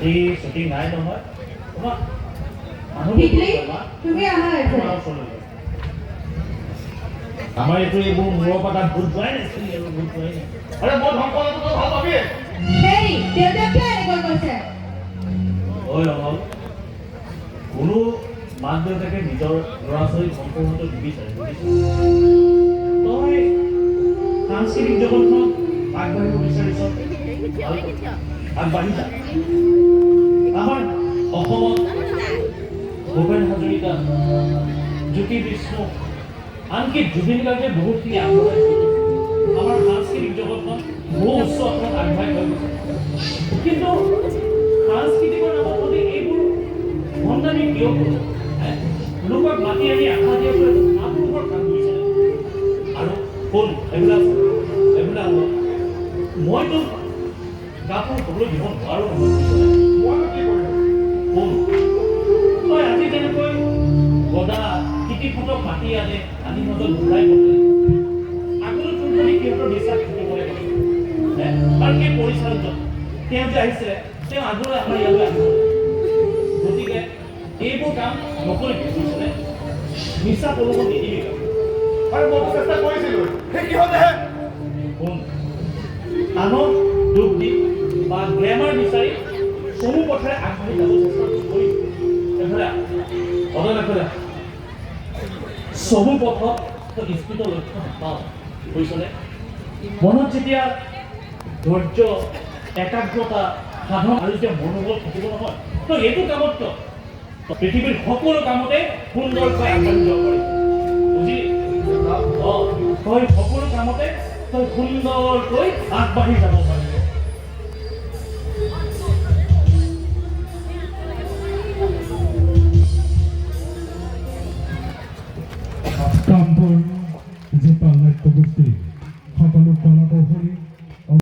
আজি শ্বুটিং নাই নহয় তোমাক তুমি আহা আমাৰ এইটো এইবোৰ মূৰৰ পৰা তাত ভূত যোৱাই নাছিল এইবোৰ ভূত যোৱাই নাই আৰে মই ধ্বংস ভাল পাবি হেৰি দেউতাকে এনেকৈ কৈছে ঐ অমল কোনো মাক দেউতাকে নিজৰ ল'ৰা ছোৱালীক ধ্বংস হোৱাটো নিবিচাৰে তই সাংস্কৃতিক জগতখনত আগবাঢ়িব বিচাৰিছ আগবাঢ়ি যা আমাৰ অসমত ভূপেন হাজৰিকা জ্যোতি বিষ্ণু আনকি জুবিন গাৰ্গে বহুতখিনি আগবঢ়াই আমাৰ সাংস্কৃতিক জগতখন বহু উচ্চ অৰ্থত আগবাঢ়ি হৈ গৈছে কিন্তু সাংস্কৃতিকৰ নামত যদি এইবোৰ ভণ্ডামি কিয় কৰোঁ লোকক মাতি আনি আশা দিয়া কৰে আপোনালোকৰ কাম কৰিছে আৰু কোন এইবিলাক মইতো কাপোৰ ক'বলৈ দিব নোৱাৰোঁ মইনো কি কৰিম কোন তই আজি যেনেকৈ গদা কীৰ্তিপুতক মাতি আনে আনি সিহঁতক ঘূৰাই পঠালে আগলৈ তোৰ যদি সিহঁতৰ বিশ্বাস থাকিব লাগিব তাৰ সেই পৰিচালকজন তেওঁ যে আহিছিলে তেওঁ আগলৈ আমাৰ ইয়ালৈ আহিব গতিকে এইবোৰ কাম নকৰিবি বুজিছেনে মিছা প্ৰলোভন নিদিবি আৰু মইতো চেষ্টা কৰিছিলোঁ সেই কিহতেহে কোন আনক দুখ দি বা গ্লেমাৰ বিচাৰি চমু পথেৰে আগবাঢ়ি যাব চেষ্টা কৰি এফালে এফালে চমু পথত স্ফীত লক্ষ্য নাপাওঁ বুজিছনে মনত যেতিয়া ধৈৰ্য একাগ্ৰতা সাধন আৰু যেতিয়া মনোবল থাকিব নহয় তো এইটো কামত পৃথিৱীৰ সকলো কামতে সুন্দৰকৈ আগবাঢ়ি যাব পাৰিব বুজি তই সকলো কামতে তই সুন্দৰকৈ আগবাঢ়ি যাব পাৰিবি কামবোৰ যি নাট্যগোষ্ঠী সকলো কলা কৌশলী